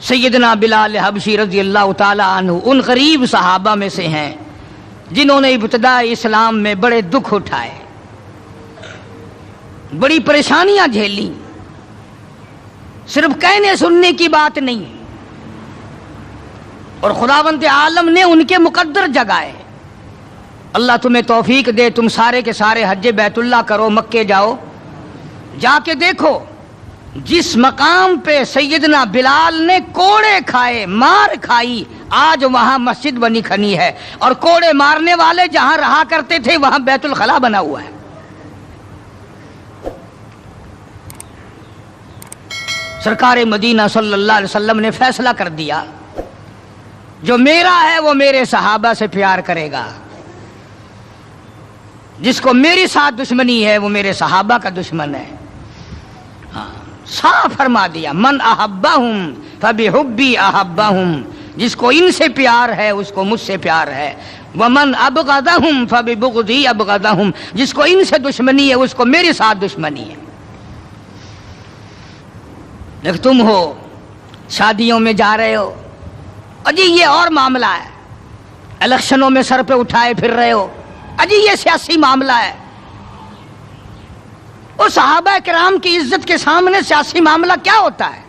سیدنا بلال حبشی رضی اللہ تعالی عنہ ان غریب صحابہ میں سے ہیں جنہوں نے ابتدا اسلام میں بڑے دکھ اٹھائے، بڑی پریشانیاں جھیلی، صرف کہنے سننے کی بات نہیں، اور خداوند عالم نے ان کے مقدر جگائے۔ اللہ تمہیں توفیق دے، تم سارے کے سارے حج بیت اللہ کرو، مکے جاؤ، جا کے دیکھو جس مقام پہ سیدنا بلال نے کوڑے کھائے، مار کھائی، آج وہاں مسجد بنی کھنی ہے، اور کوڑے مارنے والے جہاں رہا کرتے تھے وہاں بیت الخلا بنا ہوا ہے۔ سرکار مدینہ صلی اللہ علیہ وسلم نے فیصلہ کر دیا، جو میرا ہے وہ میرے صحابہ سے پیار کرے گا، جس کو میری ساتھ دشمنی ہے وہ میرے صحابہ کا دشمن ہے۔ صاف فرما دیا، من احبہم فبحبی احبہم، جس کو ان سے پیار ہے اس کو مجھ سے پیار ہے، ومن ابغضہم فببغضی ابغضہم، جس کو ان سے دشمنی ہے اس کو میرے ساتھ دشمنی ہے۔ لیکن تم ہو شادیوں میں جا رہے ہو، اجی یہ اور معاملہ ہے، الیکشنوں میں سر پہ اٹھائے پھر رہے ہو، اجی یہ سیاسی معاملہ ہے۔ اور صحابہ کرام کی عزت کے سامنے سیاسی معاملہ کیا ہوتا ہے؟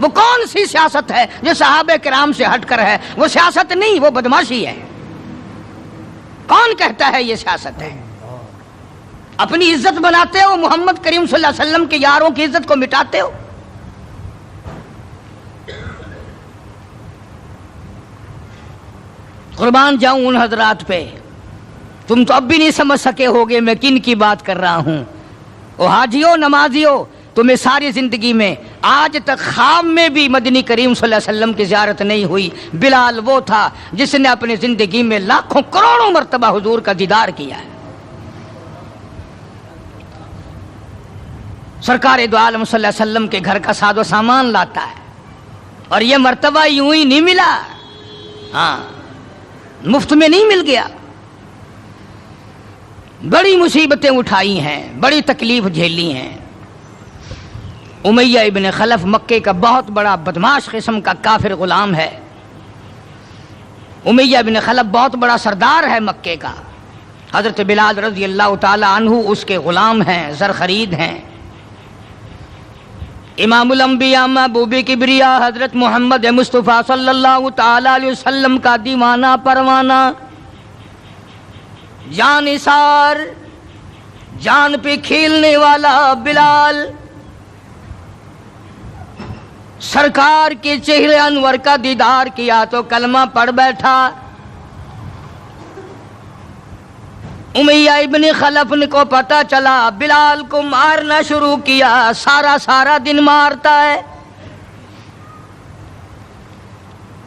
وہ کون سی سیاست ہے جو صحابہ کرام سے ہٹ کر ہے؟ وہ سیاست نہیں، وہ بدماشی ہے۔ کون کہتا ہے یہ سیاست ہے؟ اپنی عزت بناتے ہو، محمد کریم صلی اللہ علیہ وسلم کے یاروں کی عزت کو مٹاتے ہو۔ قربان جاؤں ان حضرات پہ، تم تو اب بھی نہیں سمجھ سکے ہوگے میں کن کی بات کر رہا ہوں۔ او حاجیو، نمازیو، تمہیں ساری زندگی میں آج تک خواب میں بھی مدنی کریم صلی اللہ علیہ وسلم کی زیارت نہیں ہوئی۔ بلال وہ تھا جس نے اپنی زندگی میں لاکھوں کروڑوں مرتبہ حضور کا دیدار کیا ہے۔ سرکار دو عالم صلی اللہ علیہ وسلم کے گھر کا ساز و سامان لاتا ہے، اور یہ مرتبہ یوں ہی نہیں ملا، ہاں مفت میں نہیں مل گیا، بڑی مصیبتیں اٹھائی ہیں، بڑی تکلیف جھیلی ہیں۔ امیہ ابن خلف مکے کا بہت بڑا بدماش قسم کا کافر غلام ہے۔ امیہ ابن خلف بہت بڑا سردار ہے مکے کا، حضرت بلال رضی اللہ تعالی عنہ اس کے غلام ہیں، زر خرید ہیں۔ امام الانبیاء محبوب کبریا حضرت محمد مصطفیٰ صلی اللہ تعالی علیہ وسلم کا دیوانہ پروانہ، جان نثار، جان پہ کھیلنے والا بلال، سرکار کے چہرے انور کا دیدار کیا تو کلمہ پڑھ بیٹھا۔ امیہ ابن خلف کو پتہ چلا بلال کو مارنا شروع کیا، سارا دن مارتا ہے،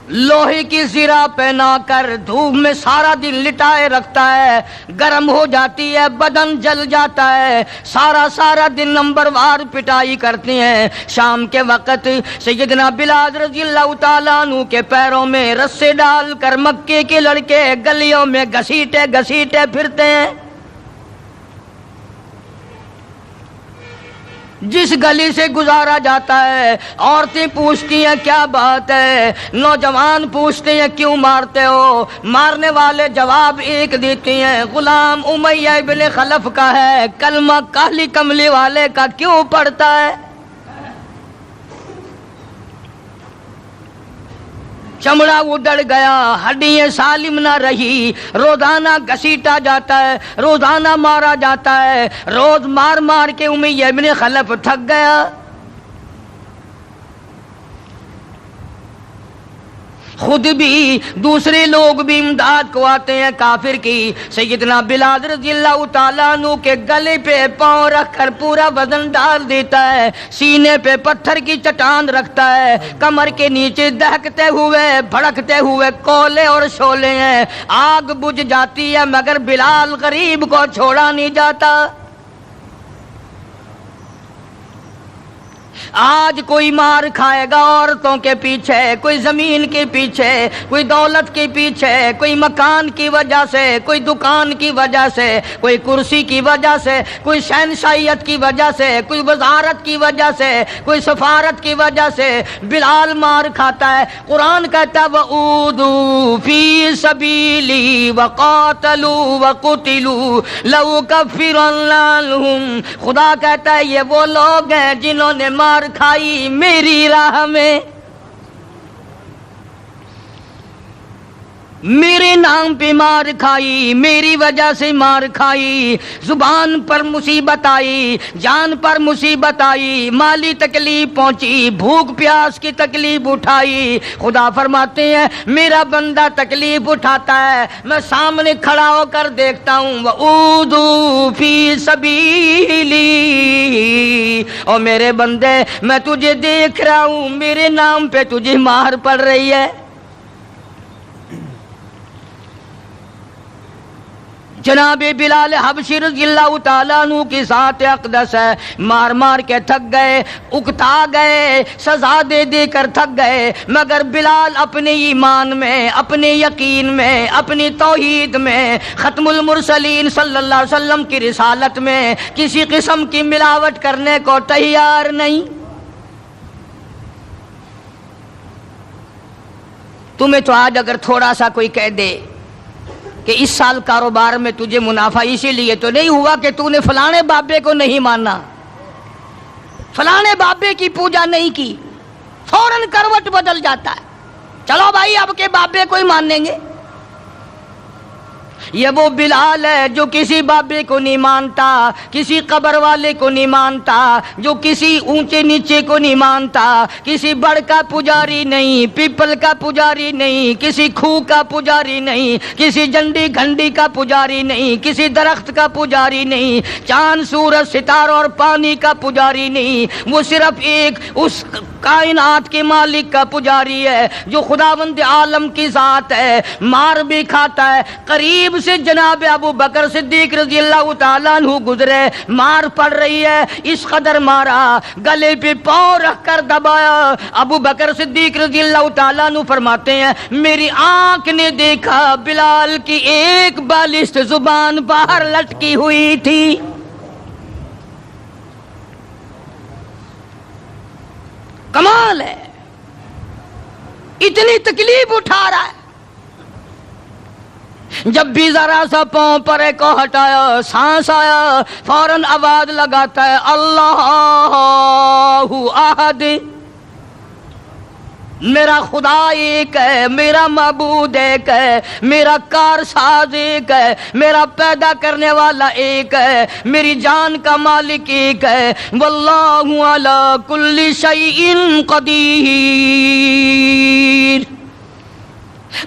لوہے کی زرہ پہنا کر دھوپ میں سارا دن لٹائے رکھتا ہے، گرم ہو جاتی ہے، بدن جل جاتا ہے، سارا دن نمبر وار پٹائی کرتے ہیں۔ شام کے وقت سیدنا بلال رضی اللہ تعالیٰ عنہ کے پیروں میں رسے ڈال کر مکے کے لڑکے گلیوں میں گھسیٹے پھرتے ہیں۔ جس گلی سے گزارا جاتا ہے عورتیں پوچھتی ہیں کیا بات ہے، نوجوان پوچھتے ہیں کیوں مارتے ہو، مارنے والے جواب ایک دیتے ہیں، غلام امیہ ابن خلف کا ہے، کلمہ کالی کملی والے کا کیوں پڑھتا ہے؟ چمڑا اڑ گیا، ہڈیاں سالم نہ رہی، روزانہ گھسیٹا جاتا ہے، روزانہ مارا جاتا ہے، روز مار کے امیہ ابن خلف تھک گیا۔ خود بھی دوسرے لوگ بھی امداد کو آتے ہیں کافر کی۔ سیدنا بلال رضی اللہ تعالیٰ عنہ کے گلے پہ پاؤں رکھ کر پورا وزن ڈال دیتا ہے، سینے پہ پتھر کی چٹان رکھتا ہے، کمر کے نیچے دہکتے ہوئے بھڑکتے ہوئے کولے اور شعلے ہیں، آگ بجھ جاتی ہے مگر بلال غریب کو چھوڑا نہیں جاتا۔ آج کوئی مار کھائے گا عورتوں کے پیچھے، کوئی زمین کے پیچھے، کوئی دولت کے پیچھے، کوئی مکان کی وجہ سے، کوئی دکان کی وجہ سے، کوئی کرسی کی وجہ سے، کوئی شہنشاہیت کی وجہ سے، کوئی وزارت کی وجہ سے، کوئی سفارت کی وجہ سے بلال مار کھاتا ہے۔ قرآن کہتا ہے وَأُوذُوا فِي سَبِيلِي وَقَاتَلُوا وَقُتِلُوا لَأُكَفِّرَنَّ عَنْهُمْ، خدا کہتا ہے یہ وہ لوگ ہیں جنہوں نے مار کھائی میری راہ میں، میرے نام پہ مار کھائی، میری وجہ سے مار کھائی، زبان پر مصیبت آئی، جان پر مصیبت آئی، مالی تکلیف پہنچی، بھوک پیاس کی تکلیف اٹھائی۔ خدا فرماتے ہیں میرا بندہ تکلیف اٹھاتا ہے، میں سامنے کھڑا ہو کر دیکھتا ہوں وَأُوذُوا فِي سَبِيلِي، اور میرے بندے میں تجھے دیکھ رہا ہوں، میرے نام پہ تجھے مار پڑ رہی ہے۔ جناب بلال حبشی رضی اللہ تعالیٰ عنہ کی ذات اقدس ہے، مار مار کے تھک گئے، اکتا گئے، سزا دے دے کر تھک گئے، مگر بلال اپنے ایمان میں، اپنے یقین میں، اپنی توحید میں، ختم المرسلین صلی اللہ علیہ وسلم کی رسالت میں کسی قسم کی ملاوٹ کرنے کو تیار نہیں۔ تمہیں تو آج اگر تھوڑا سا کوئی کہہ دے کہ اس سال کاروبار میں تجھے منافع اسی لیے تو نہیں ہوا کہ تو نے فلانے بابے کو نہیں مانا، فلانے بابے کی پوجا نہیں کی، فوراً کروٹ بدل جاتا ہے، چلو بھائی اب کے بابے کو ہی مانیں گے۔ یہ وہ بلال ہے جو کسی بابے کو نہیں مانتا، کسی قبر والے کو نہیں مانتا، جو کسی اونچے نیچے کو نہیں مانتا، کسی بڑ کا پجاری نہیں، پیپل کا پجاری نہیں، کسی کھو کا پجاری نہیں، کسی جنڈی گھنڈی کا پجاری نہیں، کسی درخت کا پجاری نہیں، چاند سورج ستاروں اور پانی کا پجاری نہیں، وہ صرف ایک اس کائنات کے مالک کا پجاری ہے جو خداوند عالم کی ذات ہے، مار بھی کھاتا ہے۔ قریب سے جناب ابو بکر صدیق رضی اللہ تعالیٰ عنہ گزرے، مار پڑ رہی ہے، اس قدر مارا، گلے پہ پاؤں رکھ کر دبایا۔ ابو بکر صدیق رضی اللہ تعالیٰ عنہ فرماتے ہیں میری آنکھ نے دیکھا بلال کی ایک بالشت زبان باہر لٹکی ہوئی تھی۔ کمال ہے، اتنی تکلیف اٹھا رہا ہے، جب بھی ذرا سا پاؤں پرے کو ہٹایا، سانس آیا، فوراً آواز لگاتا ہے اللہ احد، میرا خدا ایک ہے، میرا معبود ایک ہے، میرا کارساز ایک ہے، میرا پیدا کرنے والا ایک ہے، میری جان کا مالک ایک ہے، واللہ علی کل شیء قدیر،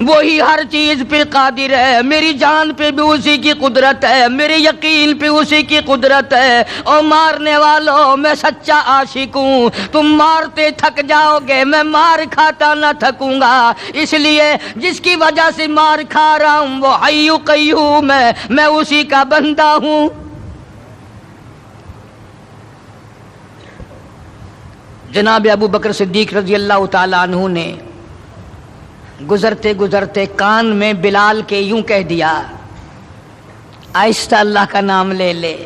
وہی ہر چیز پہ قادر ہے، میری جان پہ بھی اسی کی قدرت ہے، میرے یقین پہ اسی کی قدرت ہے۔ اور مارنے والوں میں سچا عاشق ہوں، تم مارتے تھک جاؤ گے، میں مار کھاتا نہ تھکوں گا، اس لیے جس کی وجہ سے مار کھا رہا ہوں وہ حی قیوم ہے، میں اسی کا بندہ ہوں۔ جناب ابو بکر صدیق رضی اللہ تعالیٰ عنہ نے گزرتے گزرتے کان میں بلال کے یوں کہہ دیا آہستہ اللہ کا نام لے لے،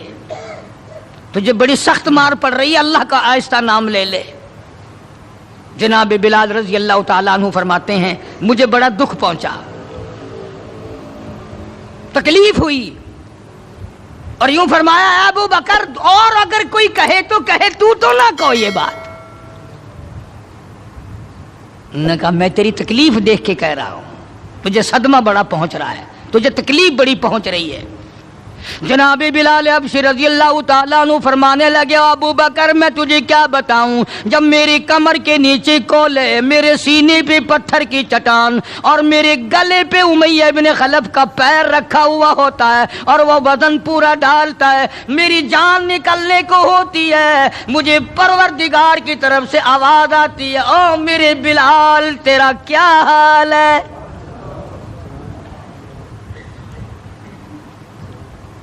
تجھے بڑی سخت مار پڑ رہی ہے، اللہ کا آہستہ نام لے لے۔ جناب بلال رضی اللہ تعالیٰ عنہ فرماتے ہیں مجھے بڑا دکھ پہنچا، تکلیف ہوئی، اور یوں فرمایا ابو بکر اور اگر کوئی کہے تو کہے، تو نہ کہو یہ بات۔ نے کہا میں تیری تکلیف دیکھ کے کہہ رہا ہوں، تجھے صدمہ بڑا پہنچ رہا ہے، تجھے تکلیف بڑی پہنچ رہی ہے۔ جناب بلال حبشی رضی اللہ تعالیٰ عنہ فرمانے لگے ابو بکر میں تجھے کیا بتاؤں، جب میری کمر کے نیچے کولے، میرے سینے پہ پتھر کی چٹان اور میرے گلے پہ امیہ ابن خلف کا پیر رکھا ہوا ہوتا ہے اور وہ وزن پورا ڈالتا ہے، میری جان نکلنے کو ہوتی ہے، مجھے پروردگار کی طرف سے آواز آتی ہے او میرے بلال تیرا کیا حال ہے؟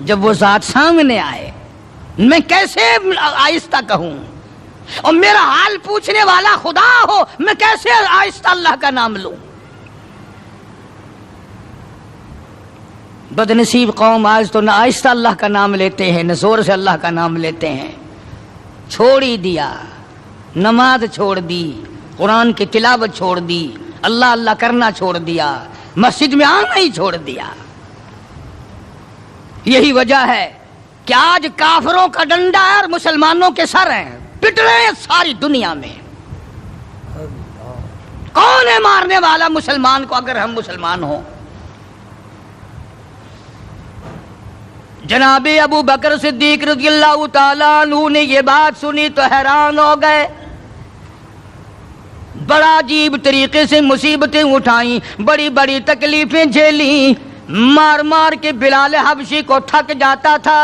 جب وہ ذات سامنے آئے میں کیسے آہستہ کہوں؟ اور میرا حال پوچھنے والا خدا ہو، میں کیسے آہستہ اللہ کا نام لوں؟ بدنصیب قوم آج تو نہ آہستہ اللہ کا نام لیتے ہیں، نہ زور سے اللہ کا نام لیتے ہیں۔ چھوڑ ہی دیا، نماز چھوڑ دی، قرآن کی تلاوت چھوڑ دی، اللہ اللہ کرنا چھوڑ دیا، مسجد میں آنا ہی چھوڑ دیا۔ یہی وجہ ہے کہ آج کافروں کا ڈنڈا ہے اور مسلمانوں کے سر ہیں، پٹ رہے ہیں ساری دنیا میں۔ کون ہے مارنے والا مسلمان کو اگر ہم مسلمان ہوں؟ جناب ابو بکر صدیق رضی اللہ تعالیٰ عنہ نے یہ بات سنی تو حیران ہو گئے، بڑا عجیب طریقے سے مصیبتیں اٹھائیں، بڑی بڑی تکلیفیں جھیلیں، مار مار کے بلال حبشی کو تھک جاتا تھا۔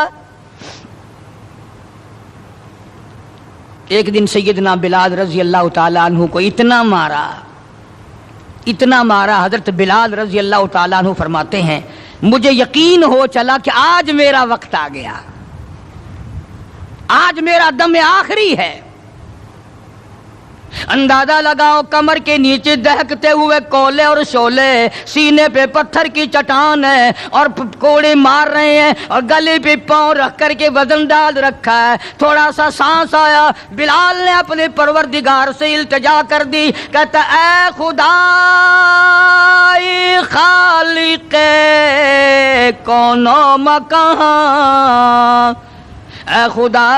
ایک دن سیدنا بلال رضی اللہ تعالیٰ عنہ کو اتنا مارا، حضرت بلال رضی اللہ تعالیٰ عنہ فرماتے ہیں مجھے یقین ہو چلا کہ آج میرا وقت آ گیا، آج میرا دم آخری ہے۔ اندازہ لگاؤ کمر کے نیچے دہکتے ہوئے کولے اور شولے، سینے پہ پتھر کی چٹان ہے اور کوڑے مار رہے ہیں اور گلے پہ پاؤں رکھ کر کے وزن ڈال رکھا ہے۔ تھوڑا سا سانس آیا، بلال نے اپنے پروردگار سے التجا کر دی، کہتا اے خدا خالق کون و مکان، اے خدا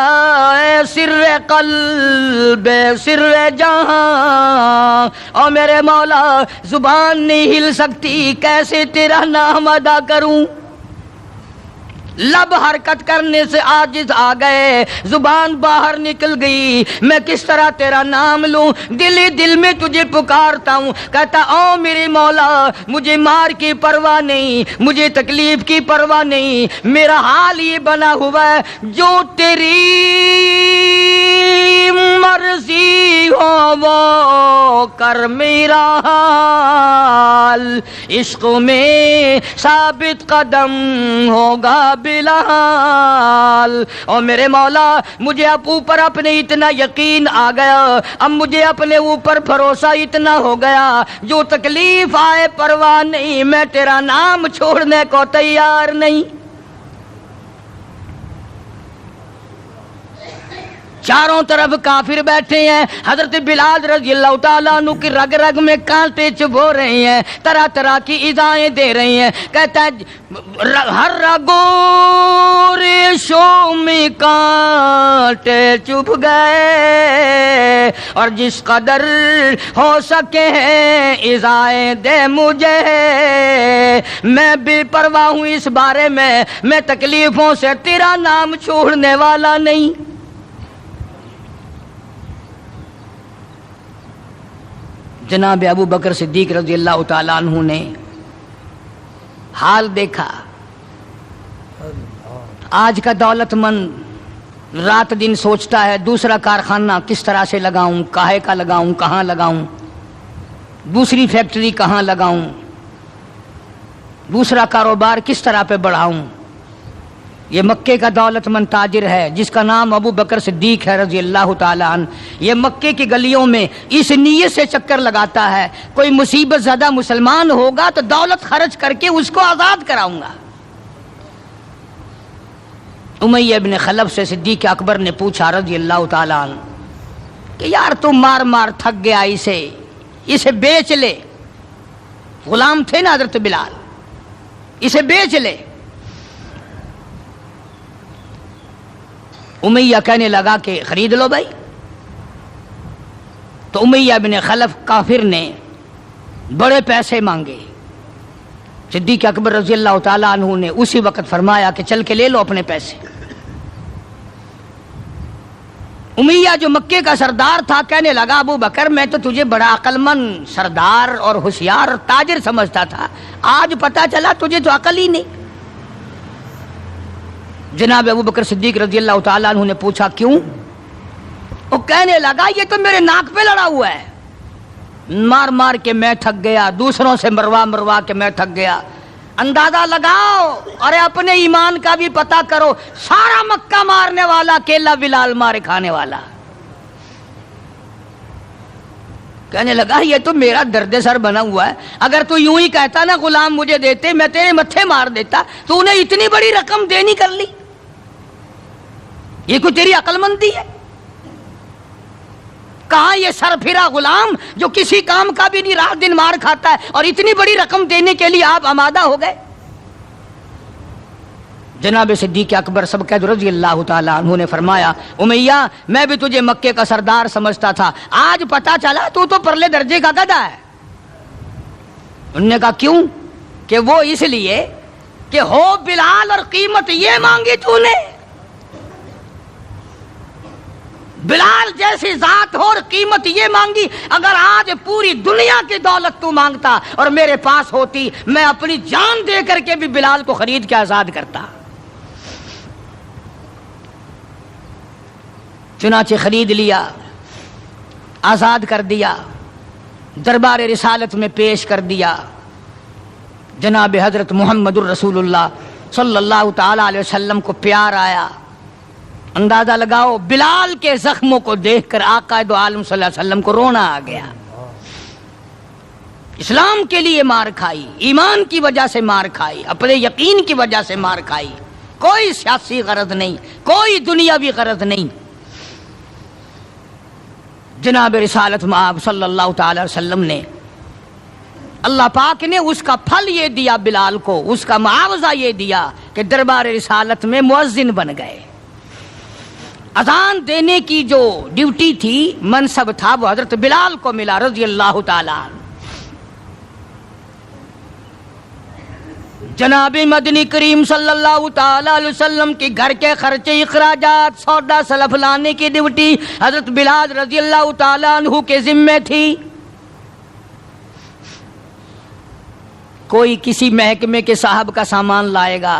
اے سر قلب سر جہاں، اور میرے مولا زبان نہیں ہل سکتی، کیسے تیرا نام ادا کروں؟ لب حرکت کرنے سے عاجز آ گئے، زبان باہر نکل گئی، میں کس طرح تیرا نام لوں؟ دل ہی دل میں تجھے پکارتا ہوں، کہتا او میرے مولا مجھے مار کی پرواہ نہیں، مجھے تکلیف کی پرواہ نہیں، میرا حال یہ بنا ہوا ہے جو تیری مرضی ہو وہ کر میرا حال، عشق میں ثابت قدم ہوگا بلال۔ اور میرے مولا مجھے اب اوپر اپنے اتنا یقین آ گیا، اب مجھے اپنے اوپر بھروسہ اتنا ہو گیا، جو تکلیف آئے پرواہ نہیں، میں تیرا نام چھوڑنے کو تیار نہیں۔ چاروں طرف کافر بیٹھے ہیں، حضرت بلال رضی اللہ تعالیٰ عنہ کی رگ رگ میں کانٹے چبھو رہے ہیں، طرح طرح کی ایذائیں دے رہے ہیں۔ کہتا ہے ہر رگوں ریشوں میں کانٹے چبھ گئے، اور جس قدر ہو سکے ہیں ایذائیں دے مجھے، میں بے پرواہ ہوں اس بارے میں تکلیفوں سے تیرا نام چھوڑنے والا نہیں۔ جناب ابو بکر صدیق رضی اللہ تعالیٰ عنہ نے حال دیکھا، آج کا دولت مند رات دن سوچتا ہے دوسرا کارخانہ کس طرح سے لگاؤں، کاہے کا لگاؤں، کہاں لگاؤں، دوسری فیکٹری کہاں لگاؤں، دوسرا کاروبار کس طرح پہ بڑھاؤں۔ یہ مکے کا دولت مند تاجر ہے جس کا نام ابو بکر صدیق ہے رضی اللہ تعالیٰ عنہ، یہ مکے کی گلیوں میں اس نیت سے چکر لگاتا ہے کوئی مصیبت زدہ مسلمان ہوگا تو دولت خرچ کر کے اس کو آزاد کراؤں گا۔ امیہ ابن خلف سے صدیق اکبر نے پوچھا رضی اللہ تعالیٰ عنہ کہ یار تم مار مار تھک گیا، اسے بیچ لے، غلام تھے نا حضرت بلال، اسے بیچ لے۔ امیہ کہنے لگا کہ خرید لو بھائی۔ تو امیہ بن خلف کافر نے بڑے پیسے مانگے، صدیق اکبر رضی اللہ تعالیٰ عنہ نے اسی وقت فرمایا کہ چل کے لے لو اپنے پیسے۔ امیہ جو مکے کا سردار تھا کہنے لگا ابو بکر میں تو تجھے بڑا عقل مند سردار اور ہوشیار اور تاجر سمجھتا تھا، آج پتا چلا تجھے تو عقل ہی نہیں۔ جناب ابو بکر صدیق رضی اللہ تعالیٰ عنہ نے پوچھا کیوں؟ وہ کہنے لگا یہ تو میرے ناک پہ لڑا ہوا ہے، مار مار کے میں تھک گیا، دوسروں سے مروا کے میں تھک گیا۔ اندازہ لگاؤ اور اپنے ایمان کا بھی پتہ کرو، سارا مکہ مارنے والا اکیلا بلال مارے کھانے والا۔ کہنے لگا یہ تو میرا درد سر بنا ہوا ہے، اگر تو یوں ہی کہتا نا غلام مجھے دیتے میں تیرے متھے مار دیتا، تو انہیں اتنی بڑی رقم دینی کر لی، یہ کوئی تیری عقل مندی ہے؟ کہاں یہ سر پھرا غلام جو کسی کام کا بھی نہیں، رات دن مار کھاتا ہے، اور اتنی بڑی رقم دینے کے لیے آپ آمادہ ہو گئے؟ جناب صدیق اکبر سبقت رضی اللہ تعالیٰ عنہ نے فرمایا امیہ میں بھی تجھے مکے کا سردار سمجھتا تھا، آج پتا چلا تو پرلے درجے کا گدھا ہے۔ انہوں نے کہا کیوں؟ کہ وہ اس لیے کہ ہو بلال اور قیمت یہ مانگی تو نے، بلال جیسی ذات ہو اور قیمت یہ مانگی، اگر آج پوری دنیا کی دولت تو مانگتا اور میرے پاس ہوتی، میں اپنی جان دے کر کے بھی بلال کو خرید کے آزاد کرتا۔ چنانچہ خرید لیا، آزاد کر دیا، دربار رسالت میں پیش کر دیا۔ جناب حضرت محمد الرسول اللہ صلی اللہ تعالی علیہ وسلم کو پیار آیا۔ اندازہ لگاؤ بلال کے زخموں کو دیکھ کر آقا دو عالم صلی اللہ علیہ وسلم کو رونا آ گیا۔ اسلام کے لیے مار کھائی، ایمان کی وجہ سے مار کھائی، اپنے یقین کی وجہ سے مار کھائی، کوئی سیاسی غرض نہیں، کوئی دنیاوی غرض نہیں۔ جناب رسالت مآب صلی اللہ تعالی وسلم نے، اللہ پاک نے اس کا پھل یہ دیا بلال کو، اس کا معاوضہ یہ دیا کہ دربار رسالت میں مؤذن بن گئے۔ اذان دینے کی جو ڈیوٹی تھی، منصب تھا، وہ حضرت بلال کو ملا رضی اللہ تعالیٰ عنہ۔ جناب مدنی کریم صلی اللہ تعالی علیہ وسلم کے گھر کے خرچے اخراجات سودا سلف لانے کی ڈیوٹی حضرت بلال رضی اللہ تعالی عنہ کے ذمے تھی۔ کوئی کسی محکمے کے صاحب کا سامان لائے گا،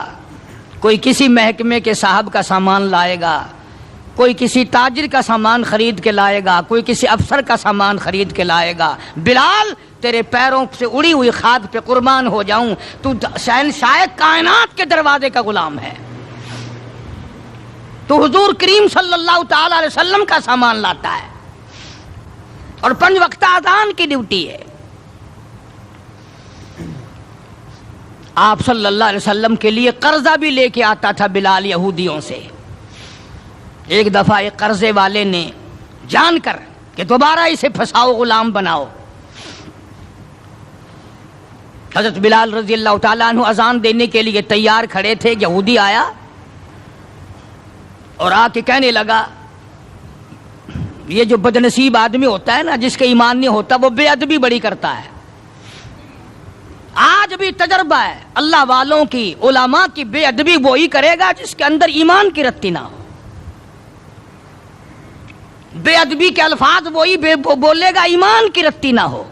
کوئی کسی محکمے کے صاحب کا سامان لائے گا، کوئی کسی تاجر کا سامان خرید کے لائے گا، کوئی کسی افسر کا سامان خرید کے لائے گا۔ بلال تیرے پیروں سے اڑی ہوئی خاک پہ قربان ہو جاؤں، تو شہنشاہ کائنات کے دروازے کا غلام ہے، تو حضور کریم صلی اللہ تعالی علیہ وسلم کا سامان لاتا ہے، اور 5 وقت اذان کی ڈیوٹی ہے۔ آپ صلی اللہ علیہ وسلم کے لیے قرضہ بھی لے کے آتا تھا بلال یہودیوں سے۔ ایک دفعہ ایک قرضے والے نے جان کر کہ دوبارہ اسے پھنساؤ، غلام بناؤ، حضرت بلال رضی اللہ تعالیٰ عنہ اذان دینے کے لیے تیار کھڑے تھے، یہودی آیا اور آ کے کہنے لگا، یہ جو بدنصیب آدمی ہوتا ہے نا، جس کے ایمان نہیں ہوتا، وہ بے ادبی بڑی کرتا ہے۔ آج بھی تجربہ ہے اللہ والوں کی، علماء کی، بے ادبی وہی کرے گا جس کے اندر ایمان کی رتی نہ ہو۔ بے ادبی کے الفاظ وہی بولے گا ایمان کی رتی نہ ہو۔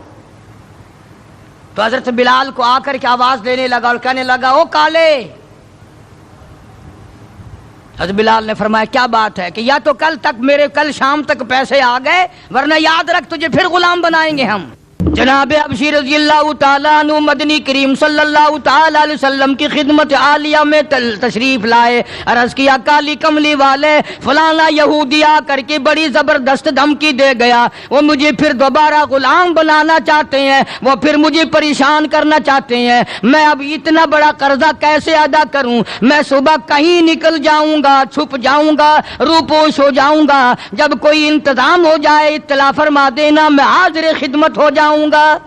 تو حضرت بلال کو آ کر کے آواز دینے لگا اور کہنے لگا، او کالے۔ حضرت بلال نے فرمایا کیا بات ہے؟ کہ یا تو کل شام تک پیسے آ گئے، ورنہ یاد رکھ تجھے پھر غلام بنائیں گے ہم۔ جناب حبشی رضی اللہ تعالیٰ عنہ مدنی کریم صلی اللہ تعالیٰ علیہ وسلم کی خدمت عالیہ میں تشریف لائے، عرض کیا کالی کملی والے فلانا یہودی آ کر کے بڑی زبردست دھمکی دے گیا، وہ مجھے پھر دوبارہ غلام بنانا چاہتے ہیں، وہ پھر مجھے پریشان کرنا چاہتے ہیں، میں اب اتنا بڑا قرضہ کیسے ادا کروں؟ میں صبح کہیں نکل جاؤں گا، چھپ جاؤں گا، روپوش ہو جاؤں گا، جب کوئی انتظام ہو جائے اطلاع فرما دینا، میں حاضر خدمت ہو جاؤں گا۔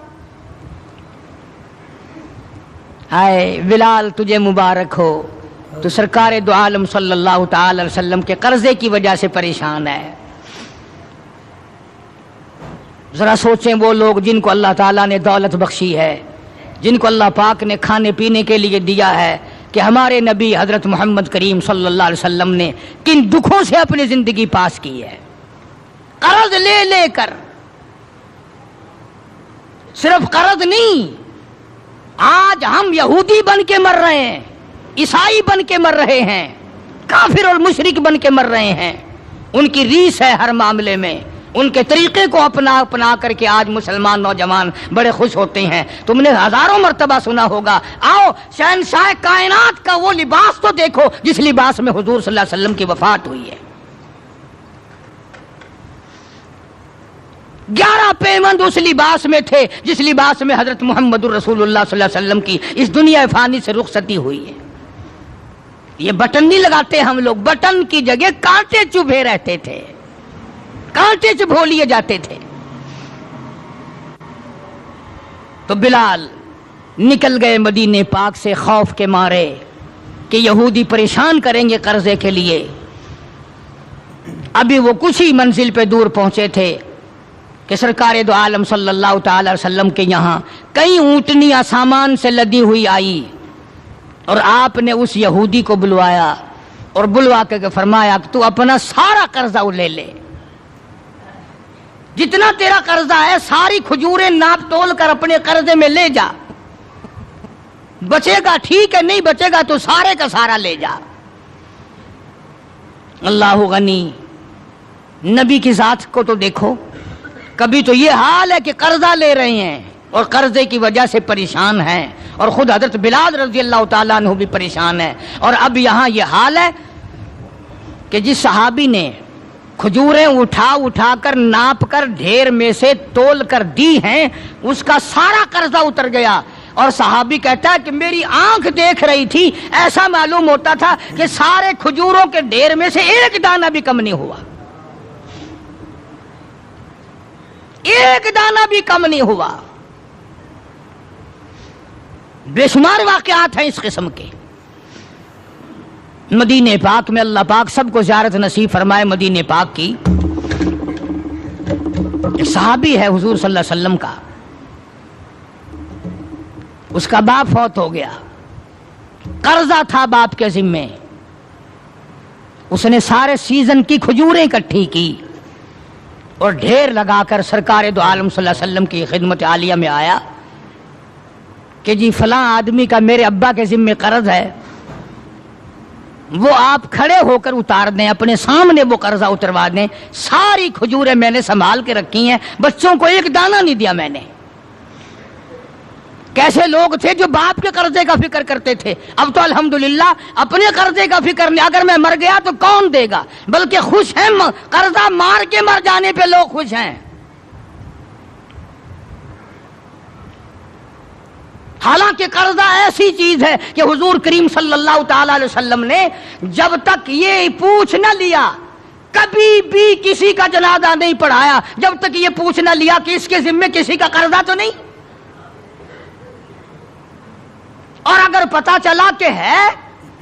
ہائے بلال تجھے مبارک ہو، تو سرکار دو عالم صلی اللہ تعالی علیہ وسلم کے قرضے کی وجہ سے پریشان ہے۔ ذرا سوچیں وہ لوگ جن کو اللہ تعالیٰ نے دولت بخشی ہے، جن کو اللہ پاک نے کھانے پینے کے لیے دیا ہے، کہ ہمارے نبی حضرت محمد کریم صلی اللہ علیہ وسلم نے کن دکھوں سے اپنی زندگی پاس کی ہے، قرض لے لے کر۔ صرف قرض نہیں، آج ہم یہودی بن کے مر رہے ہیں، عیسائی بن کے مر رہے ہیں، کافر اور مشرک بن کے مر رہے ہیں۔ ان کی ریس ہے ہر معاملے میں، ان کے طریقے کو اپنا کر کے آج مسلمان نوجوان بڑے خوش ہوتے ہیں۔ تم نے ہزاروں مرتبہ سنا ہوگا، آؤ شہنشاہ کائنات کا وہ لباس تو دیکھو جس لباس میں حضور صلی اللہ علیہ وسلم کی وفات ہوئی ہے۔ 11 پیمند اس لباس میں تھے جس لباس میں حضرت محمد رسول اللہ صلی اللہ علیہ وسلم کی اس دنیا فانی سے رخصتی ہوئی ہے۔ یہ بٹن نہیں لگاتے ہم لوگ، بٹن کی جگہ کانٹے چبھے رہتے تھے، کانٹے چبھو لیے جاتے تھے۔ تو بلال نکل گئے مدینے پاک سے خوف کے مارے کہ یہودی پریشان کریں گے قرضے کے لیے۔ ابھی وہ کچھ ہی منزل پہ دور پہنچے تھے کہ سرکار دو عالم صلی اللہ تعالی وسلم کے یہاں کئی اونٹنیاں سامان سے لدی ہوئی آئی، اور آپ نے اس یہودی کو بلوایا اور بلوا کے فرمایا کہ تو اپنا سارا قرضہ لے لے، جتنا تیرا قرضہ ہے ساری کھجوریں ناپ تول کر اپنے قرضے میں لے جا، بچے گا ٹھیک ہے، نہیں بچے گا تو سارے کا سارا لے جا۔ اللہ غنی، نبی کی ذات کو تو دیکھو، کبھی تو یہ حال ہے کہ قرضہ لے رہے ہیں اور قرضے کی وجہ سے پریشان ہیں، اور خود حضرت بلال رضی اللہ تعالیٰ عنہ بھی پریشان ہے، اور اب یہاں یہ حال ہے کہ جس صحابی نے کھجوریں اٹھا کر ناپ کر ڈھیر میں سے تول کر دی ہیں، اس کا سارا قرضہ اتر گیا، اور صحابی کہتا ہے کہ میری آنکھ دیکھ رہی تھی، ایسا معلوم ہوتا تھا کہ سارے کھجوروں کے ڈھیر میں سے ایک دانہ بھی کم نہیں ہوا، ایک دانہ بھی کم نہیں ہوا۔ بے شمار واقعات ہیں اس قسم کے۔ مدینہ پاک میں اللہ پاک سب کو زیارت نصیب فرمائے۔ مدینہ پاک کی ایک صحابی ہے حضور صلی اللہ علیہ وسلم کا، اس کا باپ فوت ہو گیا، قرضہ تھا باپ کے ذمے، اس نے سارے سیزن کی کھجوریں اکٹھی کی اور ڈھیر لگا کر سرکار دو عالم صلی اللہ علیہ وسلم کی خدمت عالیہ میں آیا کہ جی فلاں آدمی کا میرے ابا کے ذمے قرض ہے، وہ آپ کھڑے ہو کر اتار دیں، اپنے سامنے وہ قرضہ اتروا دیں، ساری کھجوریں میں نے سنبھال کے رکھی ہیں، بچوں کو ایک دانہ نہیں دیا میں نے۔ کیسے لوگ تھے جو باپ کے قرضے کا فکر کرتے تھے، اب تو الحمدللہ اپنے قرضے کا فکر نہیں، اگر میں مر گیا تو کون دے گا، بلکہ خوش ہیں، قرضہ مار کے مر جانے پہ لوگ خوش ہیں۔ حالانکہ قرضہ ایسی چیز ہے کہ حضور کریم صلی اللہ تعالی علیہ وسلم نے جب تک یہ پوچھ نہ لیا، کبھی بھی کسی کا جنازہ نہیں پڑھایا جب تک یہ پوچھ نہ لیا کہ اس کے ذمے کسی کا قرضہ تو نہیں، اور اگر پتا چلا کہ ہے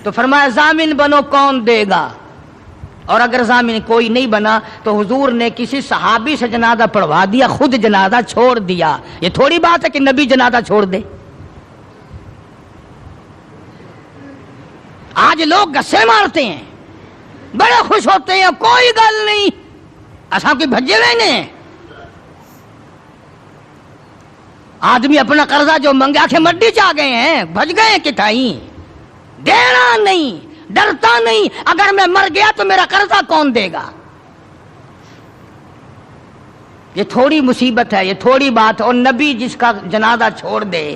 تو فرمایا ضامن بنو کون دے گا، اور اگر ضامن کوئی نہیں بنا تو حضور نے کسی صحابی سے جنازہ پڑھوا دیا، خود جنازہ چھوڑ دیا۔ یہ تھوڑی بات ہے کہ نبی جنازہ چھوڑ دے۔ آج لوگ گسے مارتے ہیں، بڑے خوش ہوتے ہیں، کوئی گل نہیں، اساں کوئی بھجے ہوئے نہیں۔ آدمی اپنا قرضہ جو منگا کے مڈی چاہ گئے ہیں، بھج گئے کتائیں، دینا نہیں، ڈرتا نہیں، اگر میں مر گیا تو میرا قرضہ کون دے گا۔ یہ تھوڑی مصیبت ہے، یہ تھوڑی بات، اور نبی جس کا جنازہ چھوڑ دے،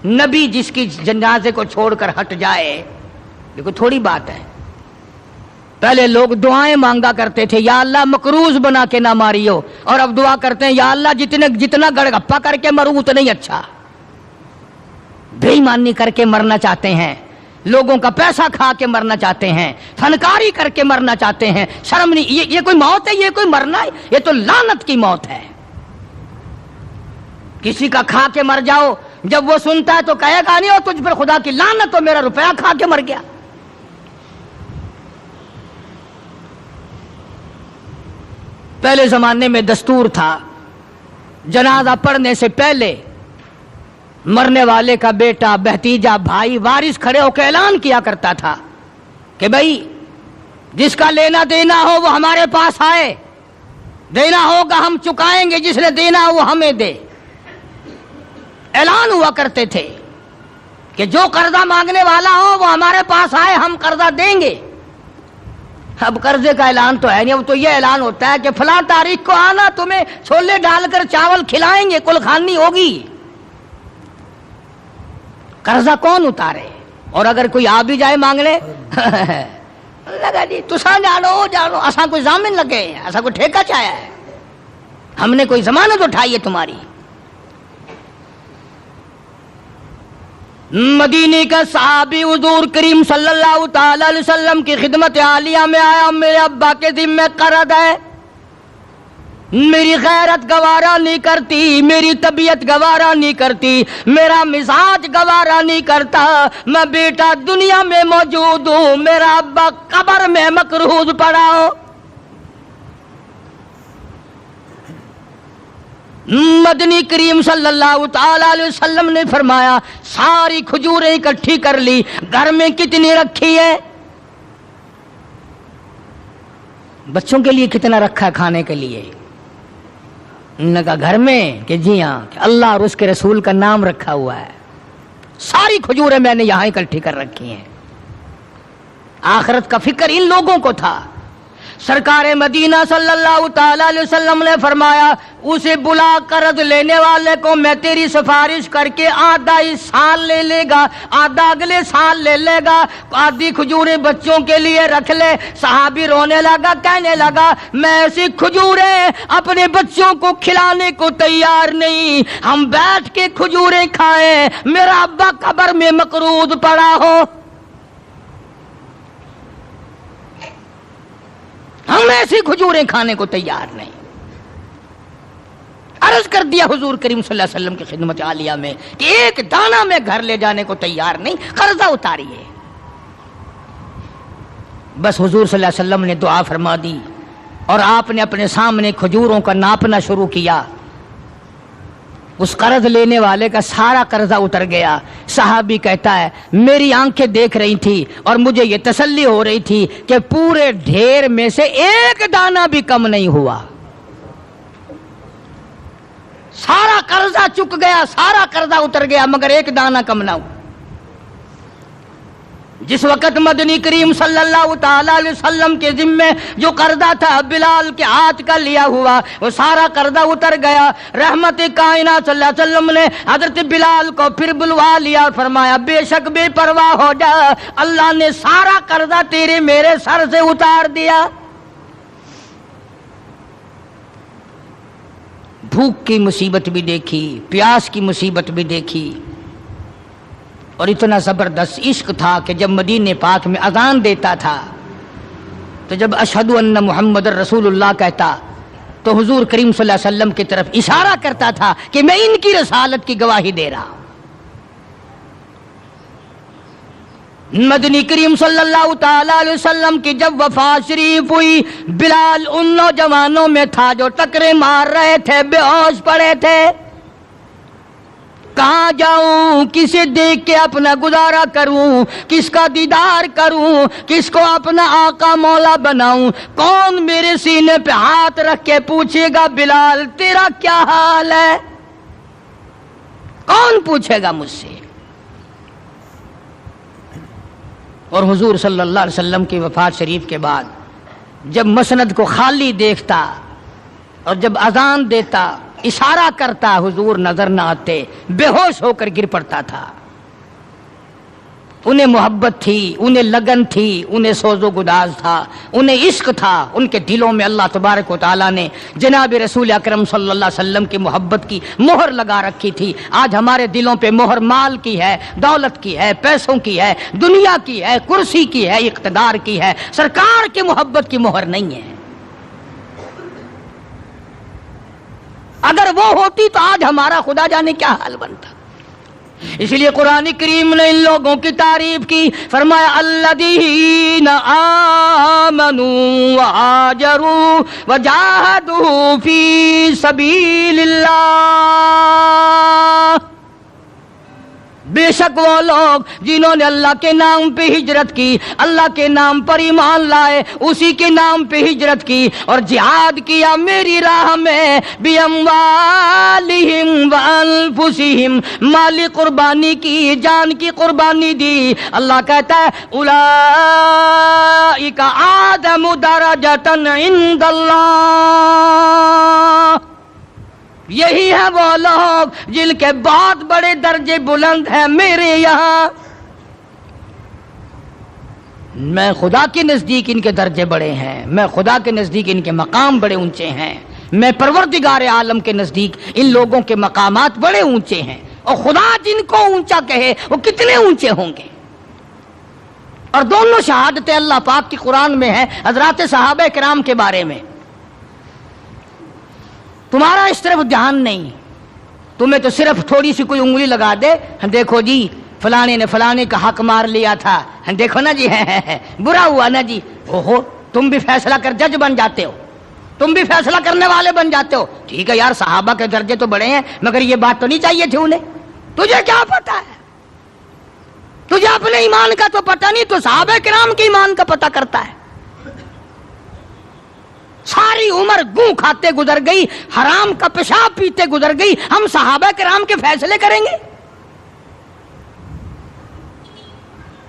نبی جس کی جنازے کو چھوڑ کر ہٹ جائے، یہ کوئی تھوڑی بات ہے۔ پہلے لوگ دعائیں مانگا کرتے تھے، یا اللہ مقروض بنا کے نہ ماریو، اور اب دعا کرتے ہیں یا اللہ جتنا گڑ گپا کر کے مروں اتنا ہی اچھا۔ بے ایمانی کر کے مرنا چاہتے ہیں، لوگوں کا پیسہ کھا کے مرنا چاہتے ہیں، فنکاری کر کے مرنا چاہتے ہیں، شرم نہیں، یہ کوئی موت ہے، یہ کوئی مرنا ہے، یہ تو لعنت کی موت ہے۔ کسی کا کھا کے مر جاؤ، جب وہ سنتا ہے تو کہے گا نہیں، اور تجھ پر خدا کی لعنت ہو، میرا روپیہ کھا کے مر گیا۔ پہلے زمانے میں دستور تھا، جنازہ پڑھنے سے پہلے مرنے والے کا بیٹا، بھتیجا، بھائی، وارث کھڑے ہو کے اعلان کیا کرتا تھا کہ بھائی جس کا لینا دینا ہو وہ ہمارے پاس آئے، دینا ہوگا ہم چکائیں گے، جس نے دینا ہو وہ ہمیں دے۔ اعلان ہوا کرتے تھے کہ جو قرضہ مانگنے والا ہو وہ ہمارے پاس آئے، ہم قرضہ دیں گے۔ اب قرضے کا اعلان تو ہے نہیں، اب تو یہ اعلان ہوتا ہے کہ فلاں تاریخ کو آنا، تمہیں چھولے ڈال کر چاول کھلائیں گے، کل خانی ہوگی۔ قرضہ کون اتارے؟ اور اگر کوئی آ بھی جائے مانگنے لگا جی تساں جانو اساں کوئی ضامن لگے ہیں، اساں کوئی ٹھیکہ چاہیا ہے۔ ہم نے کوئی ضمانت اٹھائی ہے تمہاری؟ مدینے کا صحابی حضور کریم صلی اللہ تعالی علیہ وسلم کی خدمت عالیہ میں آیا، میرے ابا کے ذمہ قرض ہے، میری غیرت گوارا نہیں کرتی، میری طبیعت گوارا نہیں کرتی، میرا مزاج گوارا نہیں کرتا، میں بیٹا دنیا میں موجود ہوں، میرا ابا قبر میں مقروض پڑا ہو۔ مدنی کریم صلی اللہ تعالی علیہ وسلم نے فرمایا ساری کھجوریں اکٹھی کر لی، گھر میں کتنی رکھی ہے؟ بچوں کے لیے کتنا رکھا ہے کھانے کے لیے؟ انہوں نے کہا گھر میں، کہ جی ہاں، کہ اللہ اور اس کے رسول کا نام رکھا ہوا ہے، ساری کھجوریں میں نے یہاں اکٹھی کر رکھی ہیں۔ آخرت کا فکر ان لوگوں کو تھا۔ سرکار مدینہ صلی اللہ تعالی علیہ وسلم نے فرمایا اسے بلا قرض لینے والے کو میں تیری سفارش کر کے آدھا اس سال لے لے گا، آدھا اگلے سال لے لے گا، آدھی کھجوریں بچوں کے لیے رکھ لے۔ صحابی رونے لگا، کہنے لگا میں ایسی کھجوریں اپنے بچوں کو کھلانے کو تیار نہیں، ہم بیٹھ کے کھجوریں کھائیں، میرا ابا قبر میں مقروض پڑا ہو۔ ہم ایسی کھجوریں کھانے کو تیار نہیں۔ عرض کر دیا حضور کریم صلی اللہ علیہ وسلم کی خدمت عالیہ میں کہ ایک دانہ میں گھر لے جانے کو تیار نہیں، قرضہ اتاریے۔ بس حضور صلی اللہ علیہ وسلم نے دعا فرما دی اور آپ نے اپنے سامنے کھجوروں کا ناپنا شروع کیا۔ اس قرض لینے والے کا سارا قرضہ اتر گیا۔ صحابی کہتا ہے میری آنکھیں دیکھ رہی تھی اور مجھے یہ تسلی ہو رہی تھی کہ پورے ڈھیر میں سے ایک دانہ بھی کم نہیں ہوا، سارا قرضہ چک گیا، سارا قرضہ اتر گیا، مگر ایک دانہ کم نہ ہوا۔ جس وقت مدنی کریم صلی اللہ تعالی علیہ وسلم کے ذمے جو قرضہ تھا بلال کے ہاتھ کا لیا ہوا، وہ سارا قرضہ اتر گیا۔ رحمت کائنات صلی اللہ علیہ وسلم نے حضرت بلال کو پھر بلوا لیا اور فرمایا بے شک بے پرواہ ہو جا، اللہ نے سارا قرضہ تیرے میرے سر سے اتار دیا۔ بھوک کی مصیبت بھی دیکھی، پیاس کی مصیبت بھی دیکھی، اور اتنا زبردست عشق تھا کہ جب مدینے پاک میں اذان دیتا تھا تو جب اشہد ان محمد رسول اللہ کہتا تو حضور کریم صلی اللہ علیہ وسلم کی طرف اشارہ کرتا تھا کہ میں ان کی رسالت کی گواہی دے رہا ہوں۔ مدنی کریم صلی اللہ تعالی علیہ وسلم کی جب وفات شریف ہوئی، بلال ان نوجوانوں میں تھا جو ٹکرے مار رہے تھے، بے ہوش پڑے تھے۔ کہاں جاؤں، کسے دیکھ کے اپنا گزارا کروں، کس کا دیدار کروں، کس کو اپنا آقا مولا بناؤں، کون میرے سینے پہ ہاتھ رکھ کے پوچھے گا بلال تیرا کیا حال ہے، کون پوچھے گا مجھ سے؟ اور حضور صلی اللہ علیہ وسلم کی وفات شریف کے بعد جب مسند کو خالی دیکھتا اور جب اذان دیتا اشارہ کرتا، حضور نظر نہ آتے، بے ہوش ہو کر گر پڑتا تھا۔ انہیں محبت تھی، انہیں لگن تھی، انہیں سوز و گداز تھا، انہیں عشق تھا، ان کے دلوں میں اللہ تبارک و تعالیٰ نے جناب رسول اکرم صلی اللہ علیہ وسلم کی محبت کی مہر لگا رکھی تھی۔ آج ہمارے دلوں پہ مہر مال کی ہے، دولت کی ہے، پیسوں کی ہے، دنیا کی ہے، کرسی کی ہے، اقتدار کی ہے، سرکار کی محبت کی مہر نہیں ہے۔ اگر وہ ہوتی تو آج ہمارا خدا جانے کیا حال بنتا۔ اس لیے قرآن کریم نے ان لوگوں کی تعریف کی، فرمایا الذین آمنوا وہاجروا وجاہدوا فی سبیل اللہ، بے شک وہ لوگ جنہوں نے اللہ کے نام پہ ہجرت کی، اللہ کے نام پر ایمان لائے، اسی کے نام پہ ہجرت کی اور جہاد کیا میری راہ میں، بِأَمْوَالِهِمْ وَأَنفُسِهِمْ، مالی قربانی کی، جان کی قربانی دی۔ اللہ کہتا ہے اولئک اعظم درجۃ عند اللہ، یہی ہے وہ لوگ جن کے بہت بڑے درجے بلند ہیں میرے یہاں، میں خدا کے نزدیک ان کے درجے بڑے ہیں، میں خدا کے نزدیک ان کے مقام بڑے اونچے ہیں۔ میں پروردگار عالم کے نزدیک ان لوگوں کے مقامات بڑے اونچے ہیں، اور خدا جن کو اونچا کہے وہ کتنے اونچے ہوں گے۔ اور دونوں شہادتیں اللہ پاک کی قرآن میں ہیں حضرات صحابہ کرام کے بارے میں۔ تمہارا اس طرف دھیان نہیں، تمہیں تو صرف تھوڑی سی کوئی انگلی لگا دے، دیکھو جی فلانے نے فلانے کا حق مار لیا تھا، دیکھو نا جی برا ہوا نا جی، اوہو تم بھی فیصلہ کر جج بن جاتے ہو، تم بھی فیصلہ کرنے والے بن جاتے ہو۔ ٹھیک ہے یار، صحابہ کے درجے تو بڑے ہیں، مگر یہ بات تو نہیں چاہیے تھی انہیں۔ تجھے کیا پتا ہے؟ تجھے اپنے ایمان کا تو پتہ نہیں، تو صحابہ کرام کے ایمان کا پتہ کرتا ہے۔ ساری عمر گوں کھاتے گزر گئی، حرام کا پیشاب پیتے گزر گئی، ہم صحابہ کرام کے فیصلے کریں گے؟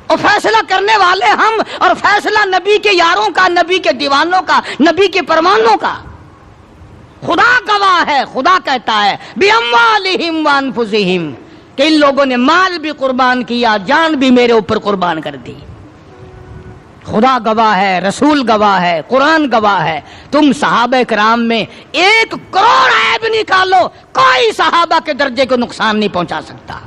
اور فیصلہ کرنے والے ہم، اور فیصلہ نبی کے یاروں کا، نبی کے دیوانوں کا، نبی کے پروانوں کا۔ خدا گواہ ہے، خدا کہتا ہے بِأَمْوَالِهِمْ وَأَنفُسِهِمْ کہ ان لوگوں نے مال بھی قربان کیا، جان بھی میرے اوپر قربان کر دی۔ خدا گواہ ہے، رسول گواہ ہے، قرآن گواہ ہے۔ تم صحابہ کرام میں 1 کروڑ عیب نکالو، کوئی صحابہ کے درجے کو نقصان نہیں پہنچا سکتا۔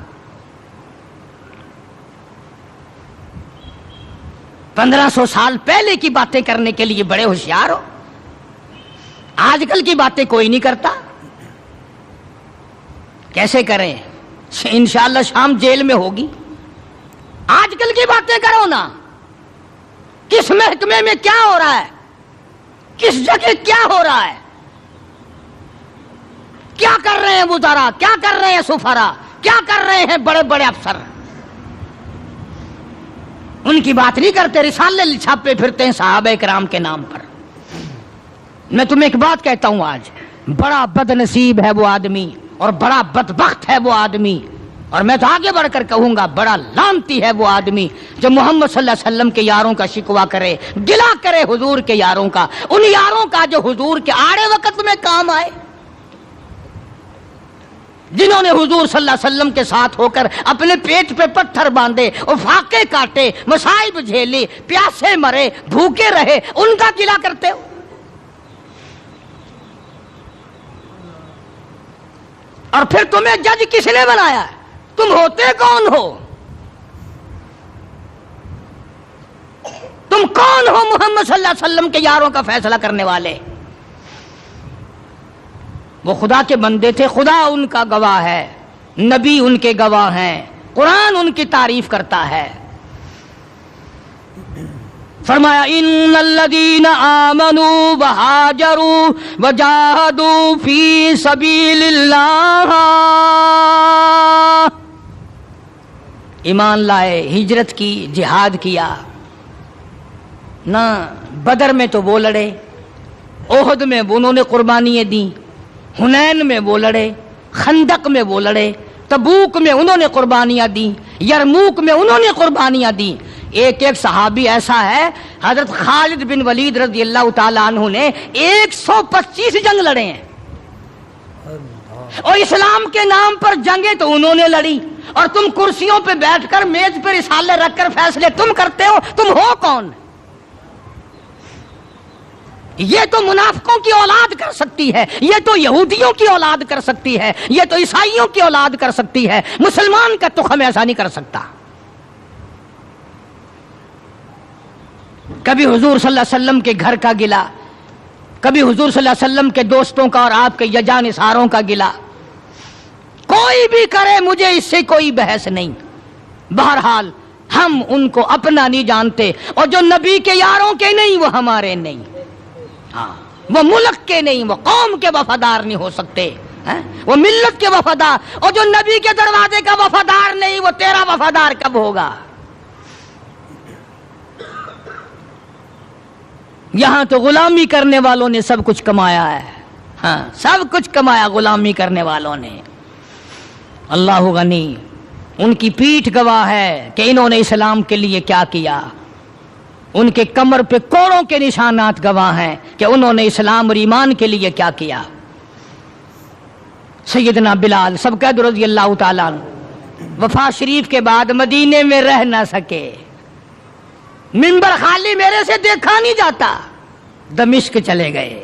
1500 سال پہلے کی باتیں کرنے کے لیے بڑے ہوشیار ہو، آج کل کی باتیں کوئی نہیں کرتا۔ کیسے کریں؟ انشاءاللہ شام جیل میں ہوگی۔ آج کل کی باتیں کرو نا، کس محکمے میں کیا ہو رہا ہے، کس جگہ کیا ہو رہا ہے، کیا کر رہے ہیں وزراء، کیا کر رہے ہیں سفراء، کیا کر رہے ہیں بڑے بڑے افسر، ان کی بات نہیں کرتے، رسالے چھاپے پھرتے ہیں صحابہ کرام کے نام پر۔ میں تمہیں ایک بات کہتا ہوں، آج بڑا بد نصیب ہے وہ آدمی، اور بڑا بدبخت ہے وہ آدمی، اور میں تو آگے بڑھ کر کہوں گا بڑا لعنتی ہے وہ آدمی جو محمد صلی اللہ علیہ وسلم کے یاروں کا شکوہ کرے، گلہ کرے حضور کے یاروں کا، ان یاروں کا جو حضور کے آڑے وقت میں کام آئے، جنہوں نے حضور صلی اللہ علیہ وسلم کے ساتھ ہو کر اپنے پیٹ پہ پتھر باندھے اور فاقے کاٹے، مصائب جھیلی، پیاسے مرے، بھوکے رہے، ان کا گلہ کرتے ہو۔ اور پھر تمہیں جج کس نے بنایا ہے؟ تم ہوتے کون ہو؟ تم کون ہو محمد صلی اللہ علیہ وسلم کے یاروں کا فیصلہ کرنے والے؟ وہ خدا کے بندے تھے، خدا ان کا گواہ ہے، نبی ان کے گواہ ہیں، قرآن ان کی تعریف کرتا ہے۔ فرمایا ان الذین آمنوا وہاجروا وجاہدوا فی سبیل اللہ، ایمان لائے، ہجرت کی، جہاد کیا نہ، بدر میں تو وہ لڑے، احد میں انہوں نے قربانیاں دیں، حنین میں وہ لڑے، خندق میں وہ لڑے، تبوک میں انہوں نے قربانیاں دیں، یرموک میں انہوں نے قربانیاں دیں۔ ایک ایک صحابی ایسا ہے، حضرت خالد بن ولید رضی اللہ تعالیٰ عنہ نے 125 جنگ لڑے ہیں، اور اسلام کے نام پر جنگیں تو انہوں نے لڑی، اور تم کرسیوں پہ بیٹھ کر میز پہ رسالے رکھ کر فیصلے تم کرتے ہو۔ تم ہو کون؟ یہ تو منافقوں کی اولاد کر سکتی ہے، یہ تو یہودیوں کی اولاد کر سکتی ہے، یہ تو عیسائیوں کی اولاد کر سکتی ہے، مسلمان کا تخم ایسا نہیں کر سکتا۔ کبھی حضور صلی اللہ علیہ وسلم کے گھر کا گلہ، کبھی حضور صلی اللہ علیہ وسلم کے دوستوں کا اور آپ کے یجانصاروں کا گلہ، کوئی بھی کرے، مجھے اس سے کوئی بحث نہیں۔ بہرحال ہم ان کو اپنا نہیں جانتے، اور جو نبی کے یاروں کے نہیں وہ ہمارے نہیں، ہاں وہ ملک کے نہیں، وہ قوم کے وفادار نہیں ہو سکتے، وہ ملت کے وفادار، اور جو نبی کے دروازے کا وفادار نہیں وہ تیرا وفادار کب ہوگا؟ یہاں تو غلامی کرنے والوں نے سب کچھ کمایا ہے، ہاں سب کچھ کمایا غلامی کرنے والوں نے۔ اللہ غنی، ان کی پیٹھ گواہ ہے کہ انہوں نے اسلام کے لیے کیا کیا، ان کے کمر پہ کوڑوں کے نشانات گواہ ہیں کہ انہوں نے اسلام اور ایمان کے لیے کیا کیا۔ سیدنا بلال سبقت رضی اللہ تعالیٰ عنہ وفات شریف کے بعد مدینے میں رہ نہ سکے، ممبر خالی میرے سے دیکھا نہیں جاتا، دمشق چلے گئے،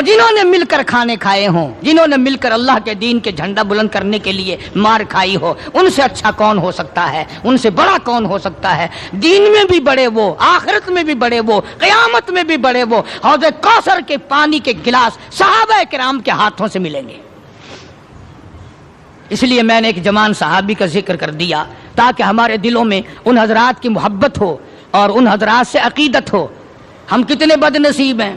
اور جنہوں نے مل کر کھانے کھائے ہوں، جنہوں نے مل کر اللہ کے دین کے جھنڈا بلند کرنے کے لیے مار کھائی ہو، ان سے اچھا کون ہو سکتا ہے، ان سے بڑا کون ہو سکتا ہے؟ دین میں بھی بڑے وہ، آخرت میں بھی بڑے وہ، قیامت میں بھی بڑے وہ، حوض کوثر کے پانی کے گلاس صحابہ کرام کے ہاتھوں سے ملیں گے۔ اس لیے میں نے ایک جوان صحابی کا ذکر کر دیا تاکہ ہمارے دلوں میں ان حضرات کی محبت ہو اور ان حضرات سے عقیدت ہو۔ ہم کتنے بد نصیب ہیں،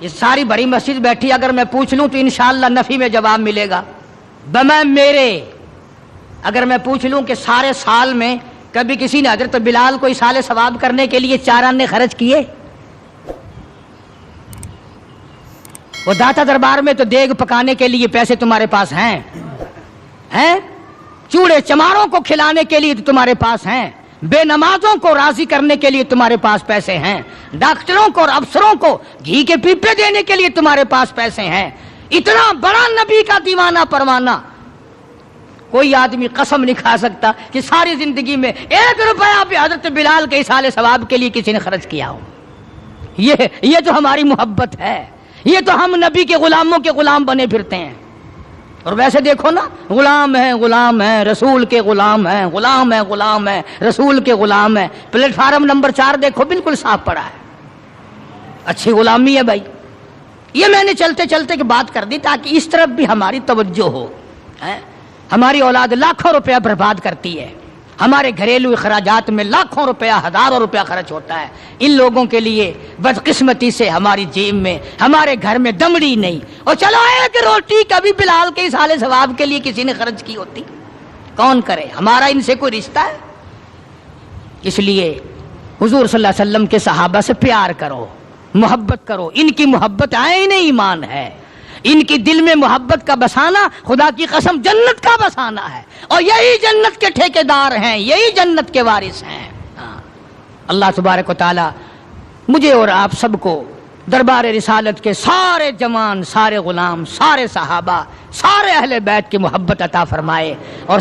یہ ساری بڑی مسجد بیٹھی، اگر میں پوچھ لوں تو انشاءاللہ نفی میں جواب ملے گا بمیں میرے۔ اگر میں پوچھ لوں کہ سارے سال میں کبھی کسی نے حضرت بلال کو ایصال ثواب کرنے کے لیے 4 آنے خرچ کیے؟ وہ داتا دربار میں تو دیگ پکانے کے لیے پیسے تمہارے پاس ہیں، چوڑے چماروں کو کھلانے کے لیے تو تمہارے پاس ہیں، بے نمازوں کو راضی کرنے کے لیے تمہارے پاس پیسے ہیں، ڈاکٹروں کو اور افسروں کو گھی کے پیپے دینے کے لیے تمہارے پاس پیسے ہیں۔ اتنا بڑا نبی کا دیوانہ پروانہ کوئی آدمی قسم نہیں کھا سکتا کہ ساری زندگی میں 1 روپیہ بھی حضرت بلال کے ایصال ثواب کے لیے کسی نے خرچ کیا ہو۔ یہ تو ہماری محبت ہے، یہ تو ہم نبی کے غلاموں کے غلام بنے پھرتے ہیں۔ اور ویسے دیکھو نا، غلام ہیں رسول کے غلام ہیں، غلام ہیں رسول کے غلام ہیں۔ پلیٹ فارم نمبر 4 دیکھو، بالکل صاف پڑا ہے، اچھی غلامی ہے بھائی۔ یہ میں نے چلتے چلتے کی بات کر دی تاکہ اس طرف بھی ہماری توجہ ہو۔ ہماری اولاد لاکھوں روپیہ برباد کرتی ہے، ہمارے گھریلو اخراجات میں لاکھوں روپیہ، ہزاروں روپیہ خرچ ہوتا ہے۔ ان لوگوں کے لیے بدقسمتی سے ہماری جیب میں، ہمارے گھر میں دمڑی نہیں، اور چلو 1 روٹی کبھی بلال کے ایصال ثواب کے لیے کسی نے خرچ کی ہوتی، کون کرے؟ ہمارا ان سے کوئی رشتہ ہے؟ اس لیے حضور صلی اللہ علیہ وسلم کے صحابہ سے پیار کرو، محبت کرو، ان کی محبت عین ایمان ہے۔ ان کی دل میں محبت کا بسانا خدا کی قسم جنت کا بسانا ہے، اور یہی جنت کے ٹھیکیدار ہیں، یہی جنت کے وارث ہیں۔ اللہ تبارک و تعالی مجھے اور آپ سب کو دربار رسالت کے سارے جوان، سارے غلام، سارے صحابہ، سارے اہل بیت کی محبت عطا فرمائے، اور